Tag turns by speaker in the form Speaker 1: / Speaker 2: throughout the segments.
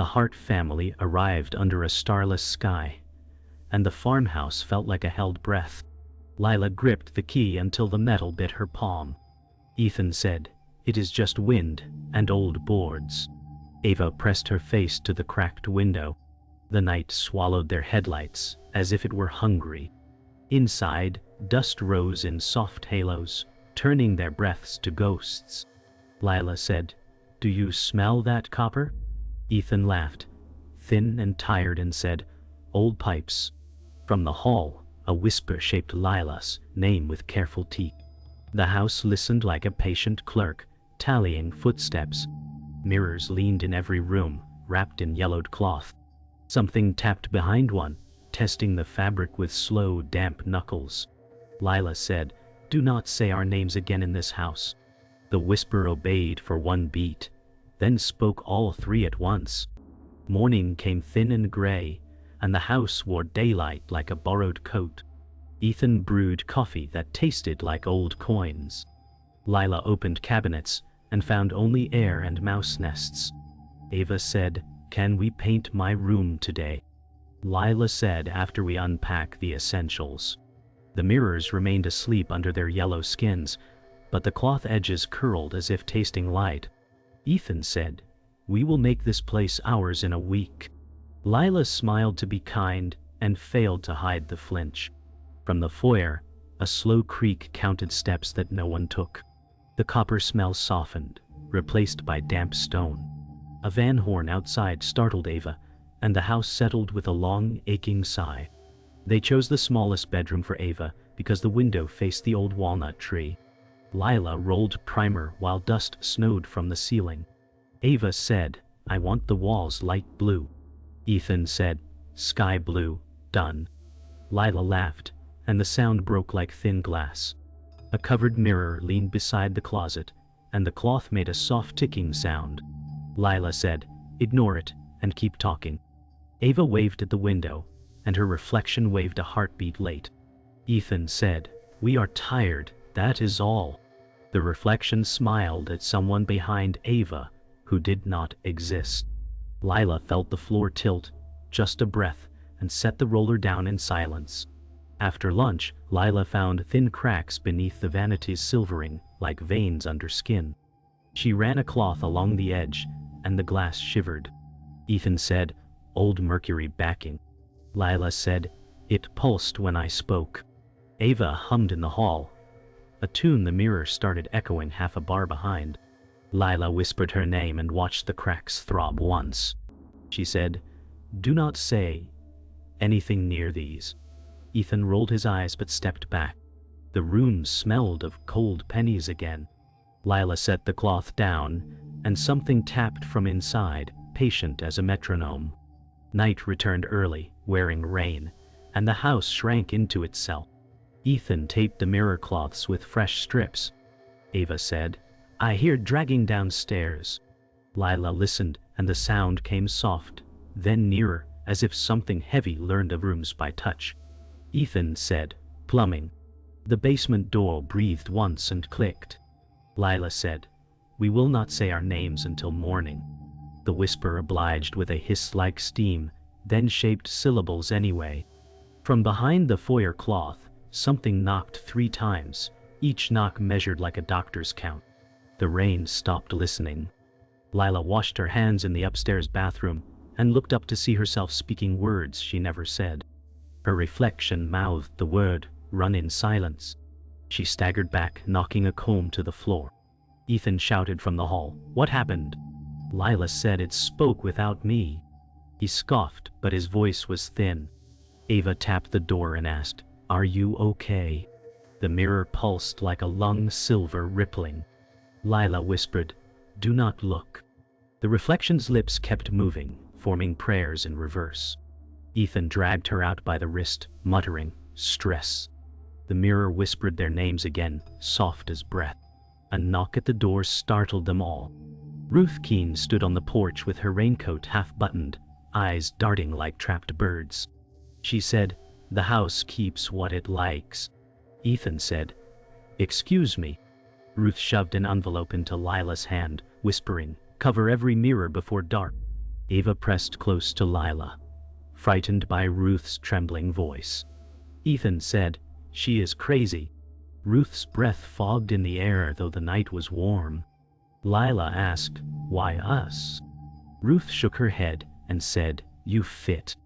Speaker 1: The Hart family arrived under a starless sky, and the farmhouse felt like a held breath. Lila gripped the key until the metal bit her palm. Ethan said, "It is just wind and old boards." Ava pressed her face to the cracked window. The night swallowed their headlights as if it were hungry. Inside, dust rose in soft halos, turning their breaths to ghosts. Lila said, "Do you smell that copper?" Ethan laughed, thin and tired, and said, "Old pipes." From the hall, a whisper shaped Lila's name with careful teeth. The house listened like a patient clerk, tallying footsteps. Mirrors leaned in every room, wrapped in yellowed cloth. Something tapped behind one, testing the fabric with slow, damp knuckles. Lila said, "Do not say our names again in this house." The whisper obeyed for one beat, then spoke all three at once. Morning came thin and gray, and the house wore daylight like a borrowed coat. Ethan brewed coffee that tasted like old coins. Lila opened cabinets and found only air and mouse nests. Ava said, "Can we paint my room today?" Lila said, "After we unpack the essentials." The mirrors remained asleep under their yellow skins, but the cloth edges curled as if tasting light. Ethan said, "We will make this place ours in a week." Lila smiled to be kind and failed to hide the flinch. From the foyer, a slow creak counted steps that no one took. The copper smell softened, replaced by damp stone. A van horn outside startled Ava, and the house settled with a long, aching sigh. They chose the smallest bedroom for Ava because the window faced the old walnut tree. Lila rolled primer while dust snowed from the ceiling. Ava said, "I want the walls light blue." Ethan said, "Sky blue, done." Lila laughed, and the sound broke like thin glass. A covered mirror leaned beside the closet, and the cloth made a soft ticking sound. Lila said, "Ignore it, and keep talking." Ava waved at the window, and her reflection waved a heartbeat late. Ethan said, "We are tired, that is all." The reflection smiled at someone behind Ava who did not exist. Lila felt the floor tilt, just a breath, and set the roller down in silence. After lunch, Lila found thin cracks beneath the vanity's silvering, like veins under skin. She ran a cloth along the edge, and the glass shivered. Ethan said, "Old mercury backing." Lila said, "It pulsed when I spoke." Ava hummed in the hall, a tune the mirror started echoing half a bar behind. Lila whispered her name and watched the cracks throb once. She said, "Do not say anything near these." Ethan rolled his eyes but stepped back. The room smelled of cold pennies again. Lila set the cloth down, and something tapped from inside, patient as a metronome. Night returned early, wearing rain, and the house shrank into itself. Ethan taped the mirror cloths with fresh strips. Ava said, "I hear dragging downstairs." Lila listened, and the sound came soft, then nearer, as if something heavy learned of rooms by touch. Ethan said, "Plumbing." The basement door breathed once and clicked. Lila said, "We will not say our names until morning." The whisper obliged with a hiss like steam, then shaped syllables anyway. From behind the foyer cloth, something knocked 3 times, each knock measured like a doctor's count. The rain stopped listening. Lila washed her hands in the upstairs bathroom and looked up to see herself speaking words she never said. Her reflection mouthed the word, "Run," in silence. She staggered back, knocking a comb to the floor. Ethan shouted from the hall, "What happened?" Lila said, "It spoke without me." He scoffed, but his voice was thin. Ava tapped the door and asked, "Are you okay?" The mirror pulsed like a lung, silver rippling. Lila whispered, "Do not look." The reflection's lips kept moving, forming prayers in reverse. Ethan dragged her out by the wrist, muttering, "Stress." The mirror whispered their names again, soft as breath. A knock at the door startled them all. Ruth Keene stood on the porch with her raincoat half buttoned, eyes darting like trapped birds. She said, "The house keeps what it likes." Ethan said, "Excuse me." Ruth shoved an envelope into Lila's hand, whispering, "Cover every mirror before dark." Ava pressed close to Lila, frightened by Ruth's trembling voice. Ethan said, "She is crazy." Ruth's breath fogged in the air though the night was warm. Lila asked, "Why us?" Ruth shook her head and said, "You fit."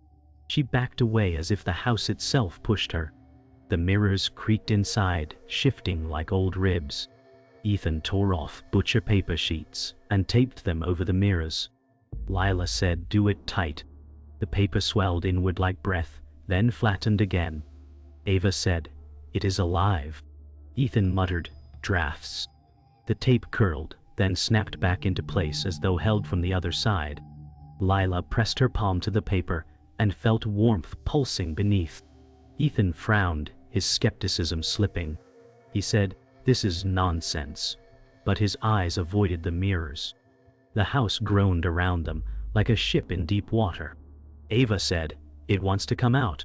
Speaker 1: She backed away as if the house itself pushed her. The mirrors creaked inside, shifting like old ribs. Ethan tore off butcher paper sheets and taped them over the mirrors. Lila said, "Do it tight." The paper swelled inward like breath, then flattened again. Ava said, "It is alive." Ethan muttered, "Drafts." The tape curled, then snapped back into place as though held from the other side. Lila pressed her palm to the paper and felt warmth pulsing beneath. Ethan frowned, his skepticism slipping. He said, "This is nonsense," but his eyes avoided the mirrors. The house groaned around them, like a ship in deep water. Ava said, "It wants to come out."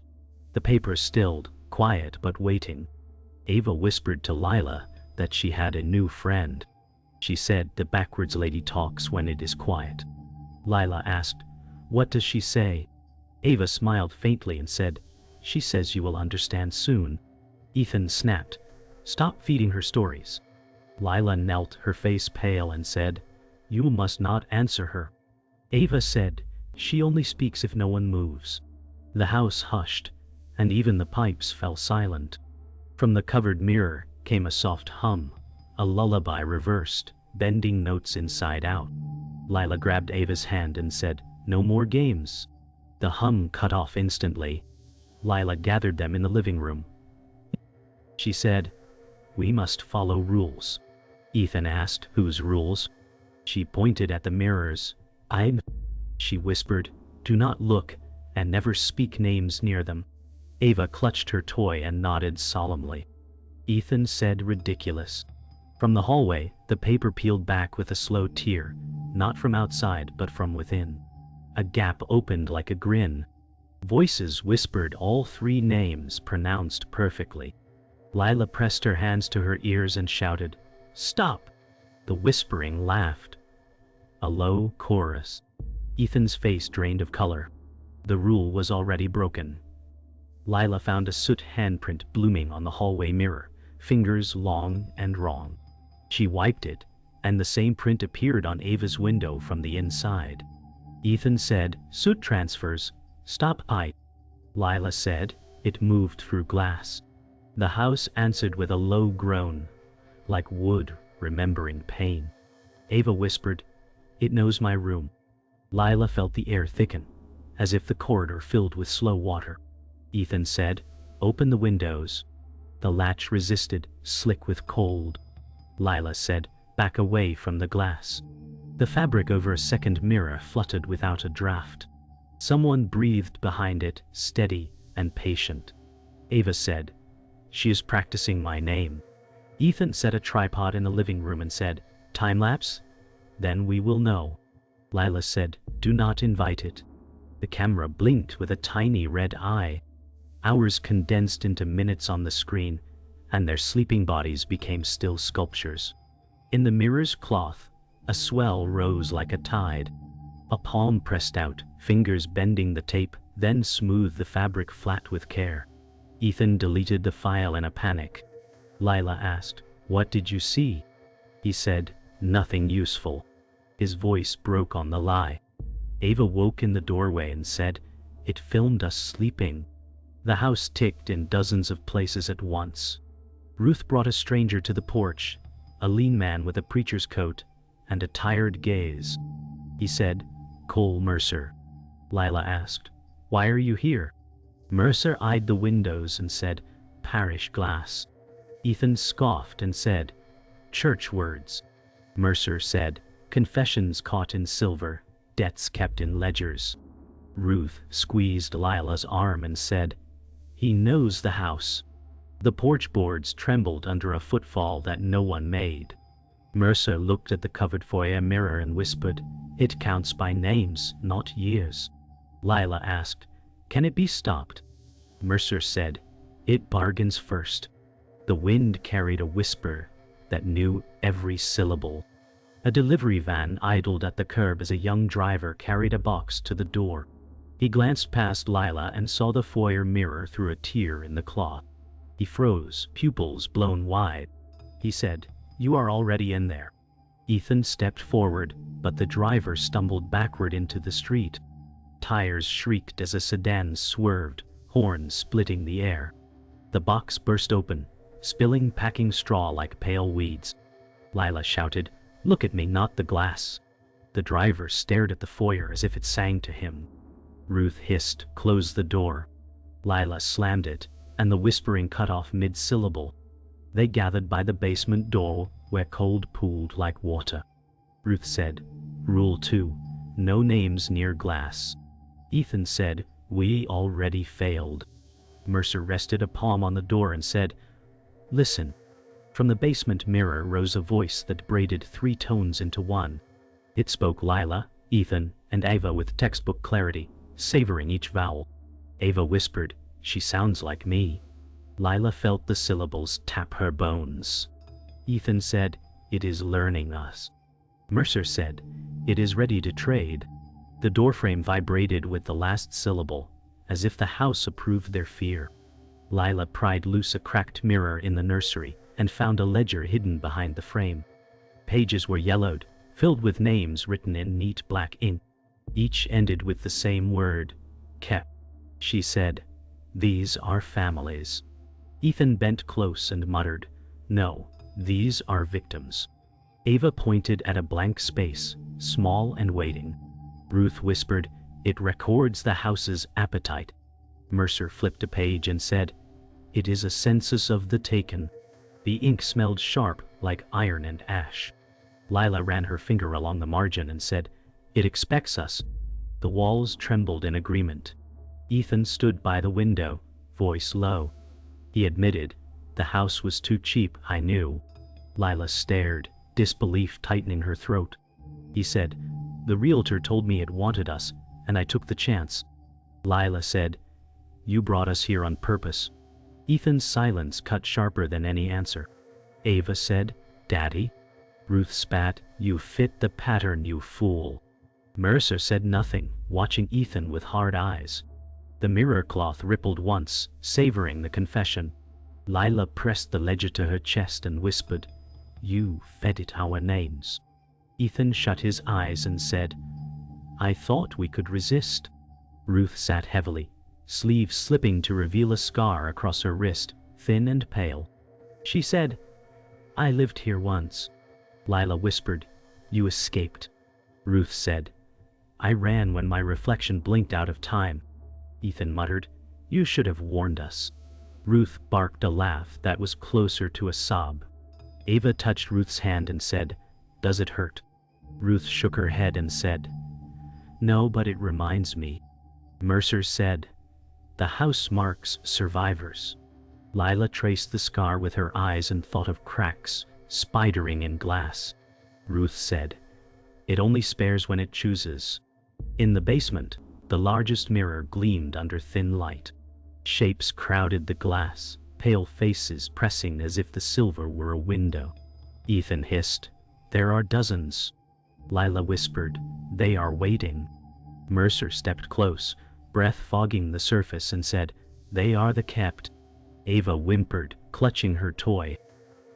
Speaker 1: The paper stilled, quiet but waiting. Ava whispered to Lila that she had a new friend. She said, "The backwards lady talks when it is quiet." Lila asked, "What does she say?" Ava smiled faintly and said, "She says you will understand soon." Ethan snapped, "Stop feeding her stories." Lila knelt, her face pale, and said, "You must not answer her." Ava said, "She only speaks if no one moves." The house hushed, and even the pipes fell silent. From the covered mirror came a soft hum, a lullaby reversed, bending notes inside out. Lila grabbed Ava's hand and said, "No more games." The hum cut off instantly. Lila gathered them in the living room. She said, "We must follow rules." Ethan asked, "Whose rules?" She pointed at the mirrors. She whispered, "Do not look, and never speak names near them." Ava clutched her toy and nodded solemnly. Ethan said, "Ridiculous." From the hallway, the paper peeled back with a slow tear, not from outside but from within. A gap opened like a grin. Voices whispered all three names pronounced perfectly. Lila pressed her hands to her ears and shouted, "Stop!" The whispering laughed. A low chorus. Ethan's face drained of color. The rule was already broken. Lila found a soot handprint blooming on the hallway mirror, fingers long and wrong. She wiped it, and the same print appeared on Ava's window from the inside. Ethan said, "Soot transfers. Stop." Lila said, "It moved through glass." The house answered with a low groan, like wood remembering pain. Ava whispered, "It knows my room." Lila felt the air thicken, as if the corridor filled with slow water. Ethan said, "Open the windows." The latch resisted, slick with cold. Lila said, "Back away from the glass." The fabric over a second mirror fluttered without a draft. Someone breathed behind it, steady and patient. Ava said, "She is practicing my name." Ethan set a tripod in the living room and said, "Time-lapse? Then we will know." Lila said, "Do not invite it." The camera blinked with a tiny red eye. Hours condensed into minutes on the screen, and their sleeping bodies became still sculptures. In the mirror's cloth, a swell rose like a tide. A palm pressed out, fingers bending the tape, then smoothed the fabric flat with care. Ethan deleted the file in a panic. Lila asked, "What did you see?" He said, "Nothing useful." His voice broke on the lie. Ava woke in the doorway and said, "It filmed us sleeping." The house ticked in dozens of places at once. Ruth brought a stranger to the porch, a lean man with a preacher's coat and a tired gaze. He said, "Cole Mercer." Lila asked, "Why are you here?" Mercer eyed the windows and said, "Parish Glass." Ethan scoffed and said, "Church words." Mercer said, "Confessions caught in silver, debts kept in ledgers." Ruth squeezed Lila's arm and said, "He knows the house." The porch boards trembled under a footfall that no one made. Mercer looked at the covered foyer mirror and whispered, "It counts by names, not years." Lila asked, "Can it be stopped?" Mercer said, "It bargains first." The wind carried a whisper that knew every syllable. A delivery van idled at the curb as a young driver carried a box to the door. He glanced past Lila and saw the foyer mirror through a tear in the cloth. He froze, pupils blown wide. He said, "You are already in there." Ethan stepped forward, but the driver stumbled backward into the street. Tires shrieked as a sedan swerved, horns splitting the air. The box burst open, spilling packing straw like pale weeds. Lila shouted, "Look at me, not the glass." The driver stared at the foyer as if it sang to him. Ruth hissed, "Close the door." Lila slammed it, and the whispering cut off mid-syllable. They gathered by the basement door, where cold pooled like water. Ruth said, "Rule 2, no names near glass." Ethan said, "We already failed." Mercer rested a palm on the door and said, "Listen." From the basement mirror rose a voice that braided 3 tones into one. It spoke Lila, Ethan, and Ava with textbook clarity, savoring each vowel. Ava whispered, "She sounds like me." Lila felt the syllables tap her bones. Ethan said, "It is learning us." Mercer said, "It is ready to trade." The doorframe vibrated with the last syllable, as if the house approved their fear. Lila pried loose a cracked mirror in the nursery and found a ledger hidden behind the frame. Pages were yellowed, filled with names written in neat black ink. Each ended with the same word, kept. She said, "These are families." Ethan bent close and muttered, "No, these are victims." Ava pointed at a blank space, small and waiting. Ruth whispered, "It records the house's appetite." Mercer flipped a page and said, "It is a census of the taken." The ink smelled sharp, like iron and ash. Lila ran her finger along the margin and said, "It expects us." The walls trembled in agreement. Ethan stood by the window, voice low. He admitted, "The house was too cheap, I knew." Lila stared, disbelief tightening her throat. He said, "The realtor told me it wanted us, and I took the chance." Lila said, "You brought us here on purpose." Ethan's silence cut sharper than any answer. Ava said, "Daddy?" Ruth spat, "You fit the pattern, you fool." Mercer said nothing, watching Ethan with hard eyes. The mirror cloth rippled once, savoring the confession. Lila pressed the ledger to her chest and whispered, "You fed it our names." Ethan shut his eyes and said, "I thought we could resist." Ruth sat heavily, sleeves slipping to reveal a scar across her wrist, thin and pale. She said, "I lived here once." Lila whispered, "You escaped." Ruth said, "I ran when my reflection blinked out of time." Ethan muttered, "You should have warned us." Ruth barked a laugh that was closer to a sob. Ava touched Ruth's hand and said, "Does it hurt?" Ruth shook her head and said, "No, but it reminds me." Mercer said, "The house marks survivors." Lila traced the scar with her eyes and thought of cracks, spidering in glass. Ruth said, "It only spares when it chooses." In the basement, the largest mirror gleamed under thin light. Shapes crowded the glass, pale faces pressing as if the silver were a window. Ethan hissed, "There are dozens." Lila whispered, "They are waiting." Mercer stepped close, breath fogging the surface, and said, "They are the kept." Ava whimpered, clutching her toy.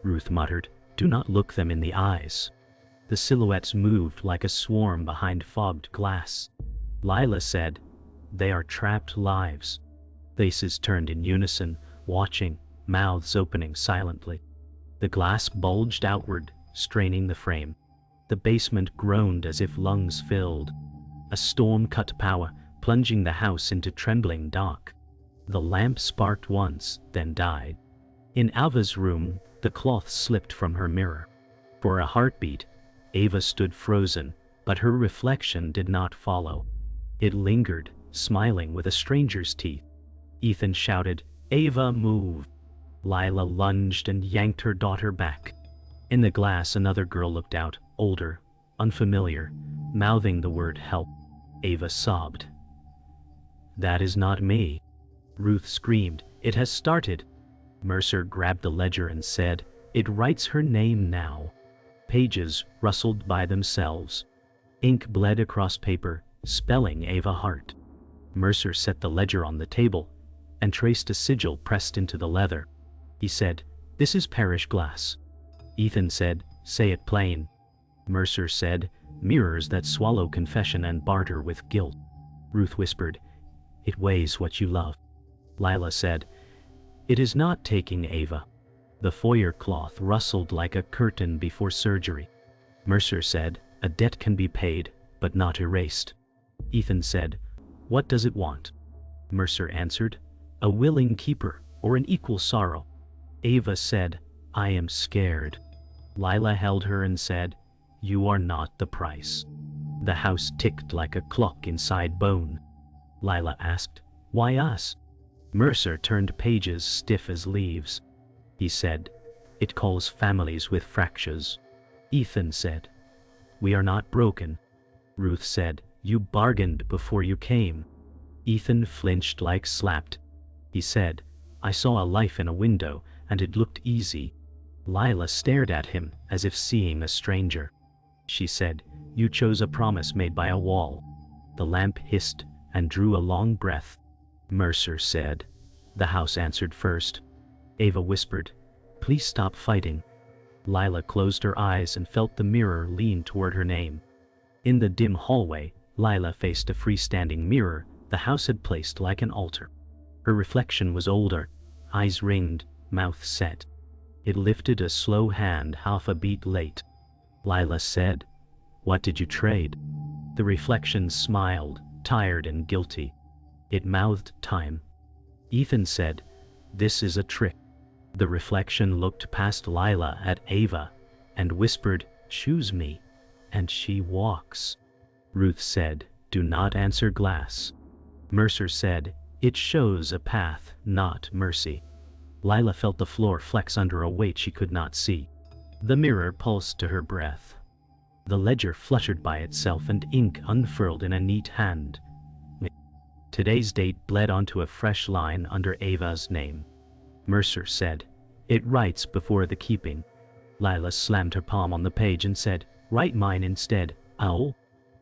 Speaker 1: Ruth muttered, "Do not look them in the eyes." The silhouettes moved like a swarm behind fogged glass. Lila said, "They are trapped lives." Faces turned in unison, watching, mouths opening silently. The glass bulged outward, straining the frame. The basement groaned as if lungs filled. A storm cut power, plunging the house into trembling dark. The lamp sparked once, then died. In Ava's room, the cloth slipped from her mirror. For a heartbeat, Ava stood frozen, but her reflection did not follow. It lingered, smiling with a stranger's teeth. Ethan shouted, "Ava, move!" Lila lunged and yanked her daughter back. In the glass, another girl looked out, older, unfamiliar, mouthing the word help. Ava sobbed. "That is not me." Ruth screamed, "It has started." Mercer grabbed the ledger and said, "It writes her name now." Pages rustled by themselves. Ink bled across paper, spelling Ava Hart. Mercer set the ledger on the table and traced a sigil pressed into the leather. He said, "This is Parish Glass." Ethan said, "Say it plain." Mercer said, "Mirrors that swallow confession and barter with guilt." Ruth whispered, "It weighs what you love." Lila said, "It is not taking Ava." The foyer cloth rustled like a curtain before surgery. Mercer said, "A debt can be paid, but not erased." Ethan said, "What does it want?" Mercer answered, "A willing keeper, or an equal sorrow." Ava said, "I am scared." Lila held her and said, "You are not the price." The house ticked like a clock inside bone. Lila asked, "Why us?" Mercer turned pages stiff as leaves. He said, "It calls families with fractures." Ethan said, "We are not broken." Ruth said, "You bargained before you came." Ethan flinched like slapped. He said, "I saw a life in a window, and it looked easy." Lila stared at him as if seeing a stranger. She said, "You chose a promise made by a wall." The lamp hissed and drew a long breath. Mercer said, "The house answered first." Ava whispered, "Please stop fighting." Lila closed her eyes and felt the mirror lean toward her name. In the dim hallway, Lila faced a freestanding mirror the house had placed like an altar. Her reflection was older, eyes ringed, mouth set. It lifted a slow hand half a beat late. Lila said, "What did you trade?" The reflection smiled, tired and guilty. It mouthed time. Ethan said, "This is a trick." The reflection looked past Lila at Ava and whispered, "Choose me," and she walks. Ruth said, "Do not answer glass." Mercer said, "It shows a path, not mercy." Lila felt the floor flex under a weight she could not see. The mirror pulsed to her breath. The ledger fluttered by itself and ink unfurled in a neat hand. Today's date bled onto a fresh line under Ava's name. Mercer said, "It writes before the keeping." Lila slammed her palm on the page and said, "Write mine instead, owl."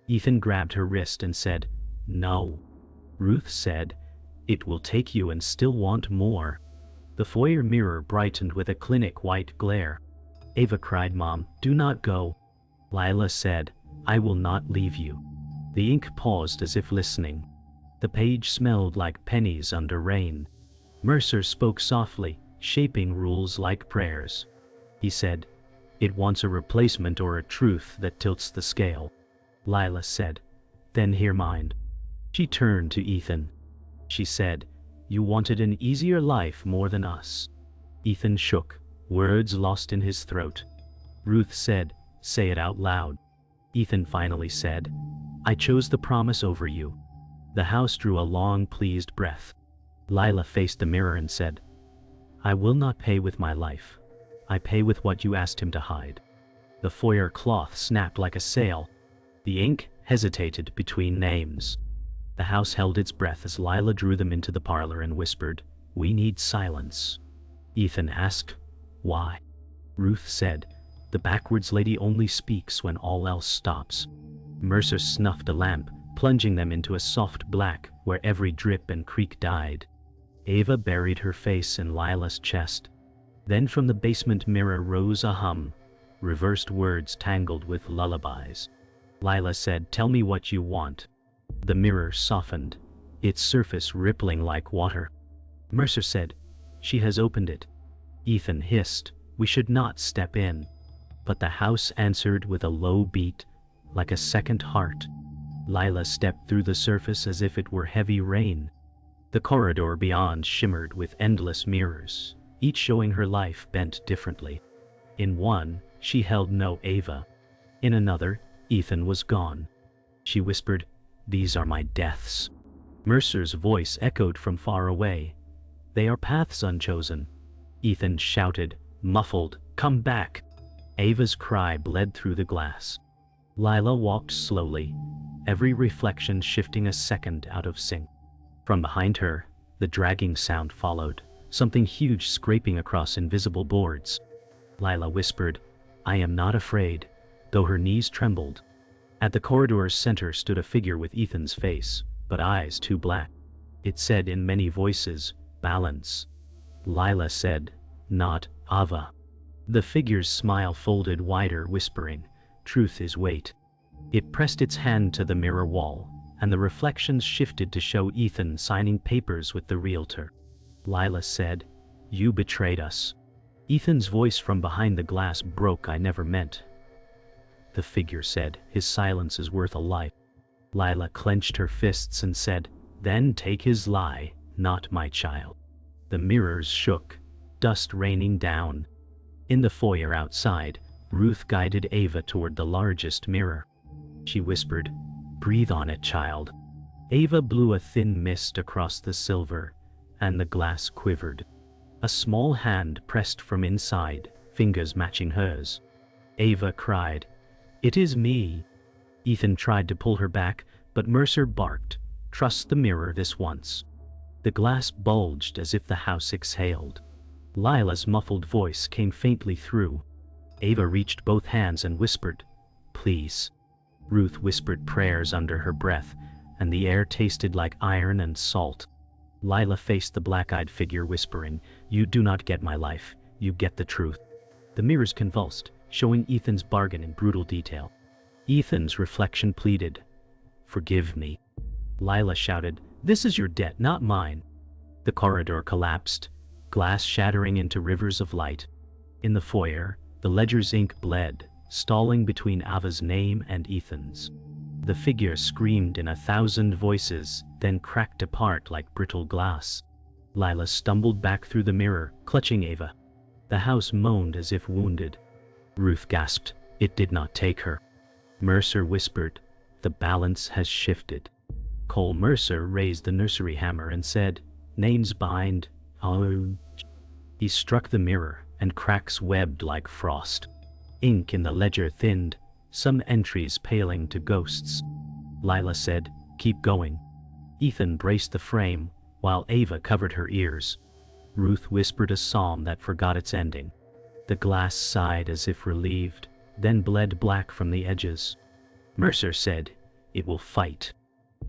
Speaker 1: Ethan grabbed her wrist and said, "No." Ruth said, "It will take you and still want more." The foyer mirror brightened with a clinic white glare. Ava cried, "Mom, do not go." Lila said, "I will not leave you." The ink paused as if listening. The page smelled like pennies under rain. Mercer spoke softly, shaping rules like prayers. He said, "It wants a replacement or a truth that tilts the scale." Lila said, "Then hear mine." She turned to Ethan. She said, "You wanted an easier life more than us." Ethan shook, words lost in his throat. Ruth said, "Say it out loud." Ethan finally said, "I chose the promise over you." The house drew a long, pleased breath. Lila faced the mirror and said, "I will not pay with my life. I pay with what you asked him to hide." The foyer cloth snapped like a sail. The ink hesitated between names. The house held its breath as Lila drew them into the parlor and whispered, "We need silence." Ethan asked, "Why?" Ruth said, "The backwards lady only speaks when all else stops." Mercer snuffed a lamp, plunging them into a soft black where every drip and creak died. Ava buried her face in Lila's chest. Then from the basement mirror rose a hum, reversed words tangled with lullabies. Lila said, "Tell me what you want." The mirror softened, its surface rippling like water. Mercer said, "She has opened it." Ethan hissed, "We should not step in." But the house answered with a low beat, like a second heart. Lila stepped through the surface as if it were heavy rain. The corridor beyond shimmered with endless mirrors, each showing her life bent differently. In one, she held no Ava. In another, Ethan was gone. She whispered, "These are my deaths." Mercer's voice echoed from far away. "They are paths unchosen." Ethan shouted, muffled, "Come back!" Ava's cry bled through the glass. Lila walked slowly, every reflection shifting a second out of sync. From behind her, the dragging sound followed, something huge scraping across invisible boards. Lila whispered, I am not afraid, though her knees trembled. At the corridor's center stood a figure with Ethan's face, but eyes too black. It said in many voices, "Balance." Lila said, "Not Ava." The figure's smile folded wider, whispering, "Truth is weight." It pressed its hand to the mirror wall, and the reflections shifted to show Ethan signing papers with the realtor. Lila said, "You betrayed us." Ethan's voice from behind the glass broke. "I never meant." The figure said, "His silence is worth a life." Lila clenched her fists and said, "Then take his lie, not my child." The mirrors shook, dust raining down. In the foyer outside, Ruth guided Ava toward the largest mirror. She whispered, "Breathe on it, child." Ava blew a thin mist across the silver, and the glass quivered. A small hand pressed from inside, fingers matching hers. Ava cried, "It is me." Ethan tried to pull her back, but Mercer barked, "Trust the mirror this once." The glass bulged as if the house exhaled. Lila's muffled voice came faintly through. Ava reached both hands and whispered, "Please." Ruth whispered prayers under her breath, and the air tasted like iron and salt. Lila faced the black-eyed figure, whispering, "You do not get my life, you get the truth." The mirrors convulsed, showing Ethan's bargain in brutal detail. Ethan's reflection pleaded, "Forgive me." Lila shouted, "This is your debt, not mine." The corridor collapsed, glass shattering into rivers of light. In the foyer, the ledger's ink bled, stalling between Ava's name and Ethan's. The figure screamed in 1,000 voices, then cracked apart like brittle glass. Lila stumbled back through the mirror, clutching Ava. The house moaned as if wounded. Ruth gasped, "It did not take her." Mercer whispered, "The balance has shifted." Cole Mercer raised the nursery hammer and said, "Names bind." Oh. He struck the mirror, and cracks webbed like frost. Ink in the ledger thinned, some entries paling to ghosts. Lila said, "Keep going." Ethan braced the frame, while Ava covered her ears. Ruth whispered a psalm that forgot its ending. The glass sighed as if relieved, then bled black from the edges. Mercer said, "It will fight."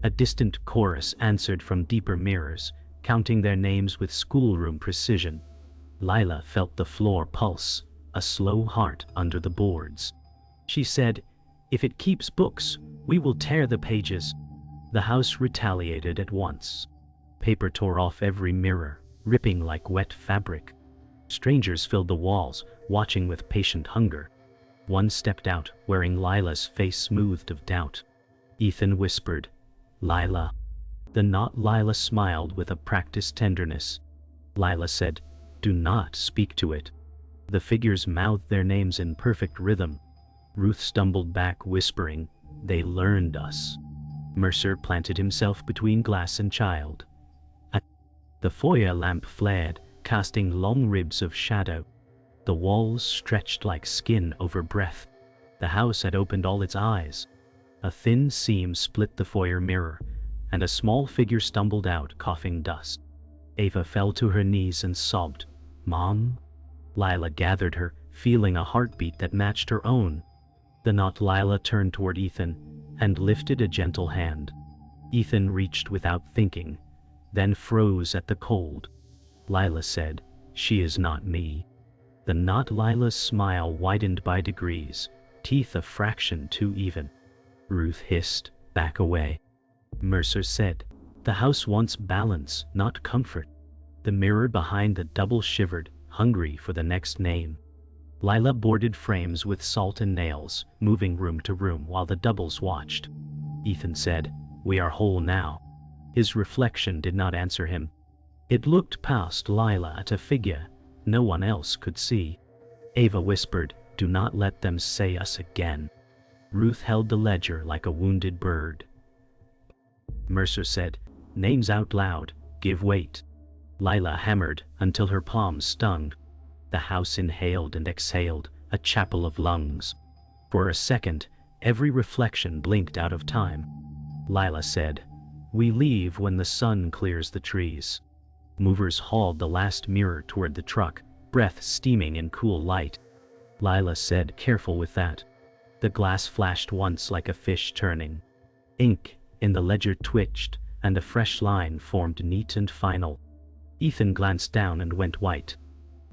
Speaker 1: A distant chorus answered from deeper mirrors, counting their names with schoolroom precision. Lila felt the floor pulse, a slow heart under the boards. She said, "If it keeps books, we will tear the pages." The house retaliated at once. Paper tore off every mirror, ripping like wet fabric. Strangers filled the walls, watching with patient hunger. One stepped out, wearing Lila's face smoothed of doubt. Ethan whispered, "Lila." The not Lila smiled with a practiced tenderness. Lila said, "Do not speak to it." The figures mouthed their names in perfect rhythm. Ruth stumbled back, whispering, "They learned us." Mercer planted himself between glass and child. The foyer lamp flared, casting long ribs of shadow. The walls stretched like skin over breath. The house had opened all its eyes. A thin seam split the foyer mirror, and a small figure stumbled out, coughing dust. Ava fell to her knees and sobbed, "Mom?" Lila gathered her, feeling a heartbeat that matched her own. The not Lila turned toward Ethan and lifted a gentle hand. Ethan reached without thinking, then froze at the cold. Lila said, "She is not me." The not Lila's smile widened by degrees, teeth a fraction too even. Ruth hissed, "Back away." Mercer said, "The house wants balance, not comfort." The mirror behind the double shivered, hungry for the next name. Lila boarded frames with salt and nails, moving room to room while the doubles watched. Ethan said, "We are whole now." His reflection did not answer him. It looked past Lila at a figure no one else could see. Ava whispered, "Do not let them say us again." Ruth held the ledger like a wounded bird. Mercer said, "Names out loud, give weight." Lila hammered until her palms stung. The house inhaled and exhaled, a chapel of lungs. For a second, every reflection blinked out of time. Lila said, "We leave when the sun clears the trees." Movers hauled the last mirror toward the truck, breath steaming in cool light. Lila said, careful with that. The glass flashed once like a fish turning. Ink in the ledger twitched, and a fresh line formed neat and final. Ethan glanced down and went white.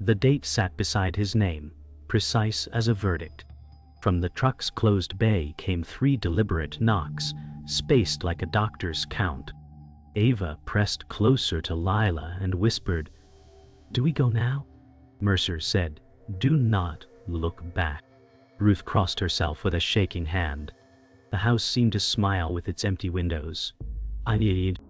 Speaker 1: The date sat beside his name, precise as a verdict. From the truck's closed bay came 3 deliberate knocks, spaced like a doctor's count. Ava pressed closer to Lila and whispered, "Do we go now?" Mercer said, "Do not look back." Ruth crossed herself with a shaking hand. The house seemed to smile with its empty windows. "I need